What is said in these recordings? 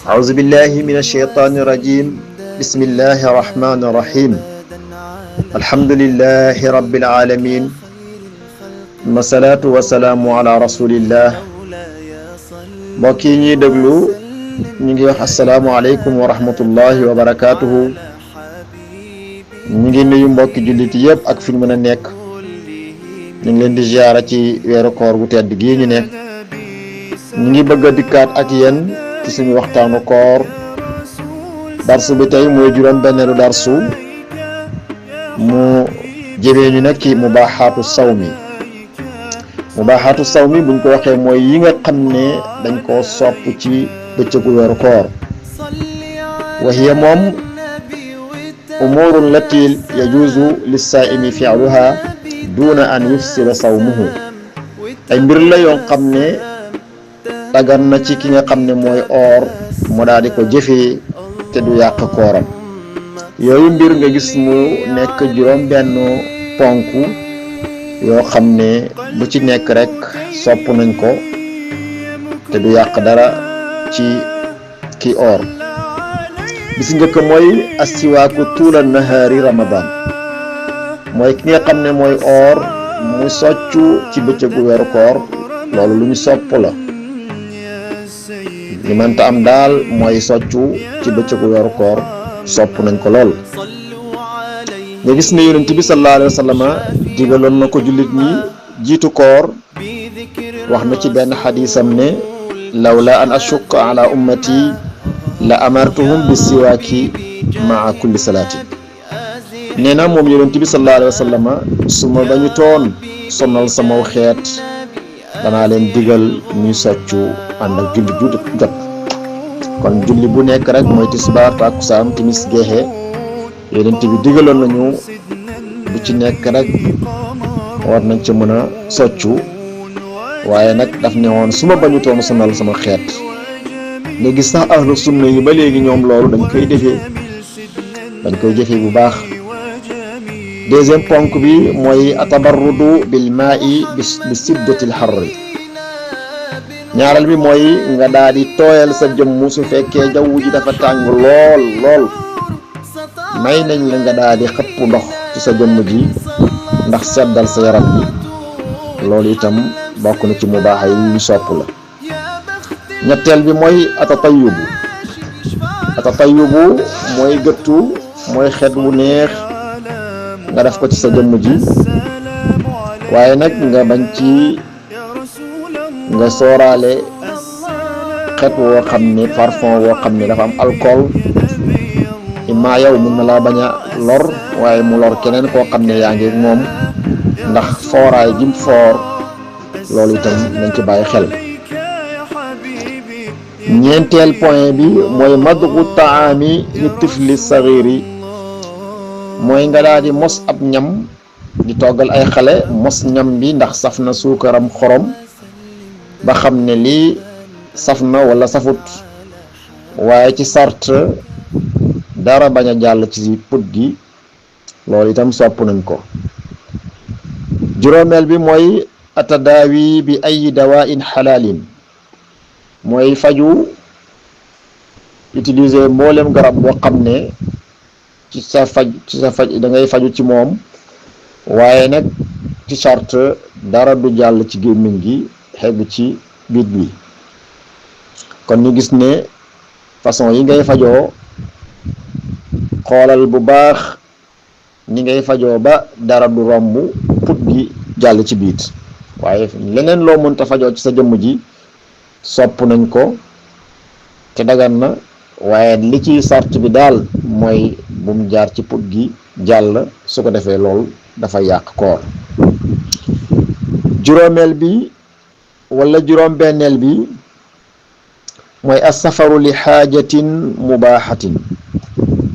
أعوذ بالله من الشيطان الرجيم بسم الله الرحمن الرحيم الحمد لله رب العالمين والصلاة والسلام على رسول الله mbokk yi ñuy déglu ñu ngi wax asalaamualeykum wa rahmatullahi wa barakaatuhu. ñu ngi nuyu mbokki jullit yëpp ak fi ñu mën a nekk. ñu ngi leen di ziyaara ci weeru koor gu tedd gii ñu nekk. ñu ngi bëgg a dikkaat ak yéen ci suñu waxtaanu koor. darsu bi tey mooy juróom-benneelu darsu mu jëmee ñu nag ci mubaaxaatu sawmi. mubaaxaatu sawmi buñ ko waxee mooy yi nga xam ne dañ koo sopp ci bëccëgu weeru koor. wa hiya moom umuurun lati yajuuzu lissaa'imi fi'luha duuna an yufsida sawmuhu. ay mbir la yoo xam ne dagan na ci ki nga xam ne mooy oor mu daal di ko jëfee te du yàq kooram. yooyu mbir nga gis mu nekk juróom benn ponk yoo xam ne bu ci nekk rek sopp nañ ko te du yàq dara ci ki oor. bi si njëkk mooy astiwaaku tuula nahaari ramadan, mooy ki nga xam ne mooy oor mu soccu ci bëccëgu weeru koor. loolu lu ñu sopp la. li mënta am daal mooy soccu ci bëccëgu weeru koor sopp nañ ko lool. nga gis ne yonent bi sallallahu alayhi wa sallam digaloon na ko jullit ñi jiitu koor. wax na ci benn xadiisam ne lawla an ashukka ala ummati la amartuhum bi siwaaki maa kulli salaati. nee na moom yonent bi sallallahu alayhi wa sallam su ma bañu toon sonal sama xeet danaa leen digal ñuy soccu ànd ak julli ju jot. kon julli bu nekk rek mooy tisbaar takkusaan timis geexe yonent bi digaloon nañu bu ci nekk rek war nañ ci mën a soccu. waaye nag daf ne woon su ma bañu toon sonal sama xeet. nga gis sax ahlu sunna yi ba léegi ñoom loolu dañ koy jëfee bu baax. deuxième ponk bi mooy atabarrudu bil maa'i bi siddatil harri. ñaareel bi mooy nga daal di tooyal sa jëmm su fekkee jaww ji dafa tàng lool may nañ la nga daal di xëpp ndox ci sa jëmm ji ndax seddal sa yaram bi. loolu itam bokk na ci mubaaxa yi ñu sopp la. ñetteel bi mooy atatayubu mooy gëttu mooy xet wu neex nga def ko ci sa jëmm ji. waaye nag nga bañ ci nga sooraale xet woo xam ne parfum woo xam ne dafa am alcool. imma yow mën na laa bañ a lor waaye mu lor keneen koo xam ne yaa ngi moom ndax fooraay jim foor. loolu itam nañ ci bàyyi xel. ñeenteel point bi mooy madgu taami li tifli saxiiri, mooy nga daal di mos ab ñam di toggal ay xale mos ñam bi ndax saf na suukaram xorom ba xam ne lii saf na wala safut, waaye ci sart dara bañ a jàll ci put gi. loolu itam sopp nañ ko. juróomeel bi mooy atadaawi bi ay dawain xalaalin, mooy faju utiliser mboolem garab boo xam ne ci sa faj da ngay faju ci moom, waaye nag ci charte dara du jàll ci gémmiñ gi xegg ci biit bi. kon ñu gis ne façon yi ngay fajoo xoolal bu baax ni ngay fajoo ba dara du romb put gi jàll ci biit. waaye leneen loo mënta fajoo ci sa jëmm ji sopp nañ ko te dagan na, waaye li ci sart bi daal mooy bu mu jaar ci put gi jàll. su ko defee lool dafa yàq koor. juróomeel bi wala juróom-benneel bi mooy as-safaru li xaajatin mubaaxatin,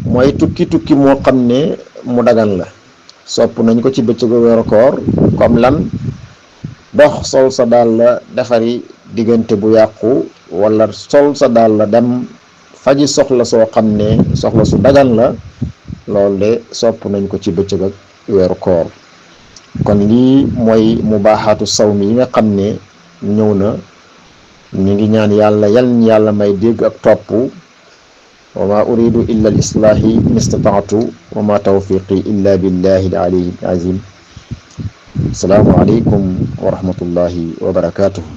mooy tukki moo xam ne mu dagan la. sopp nañ ko ci bëccëgu weeru koor. comme lan? dox sol sa daal la defari diggante bu yàqu, wala sol sa daal la dem faji soxla soo xam ne soxla su dagan la. loolu de sopp nañ ko ci bëccëg ak weeru koor. kon lii mooy mubaaxaatu sawmi yi nga xam ne ñëw na ñu ngi ñaan yàlla yal ñu yàlla may dégg ak topp. wa ma uridu illa al islaahi mastataatu wa ma tawfiqi illa billahi al aliyyil azim. Assalaamu aleykum wa rahmatullahi wa barakatuhu.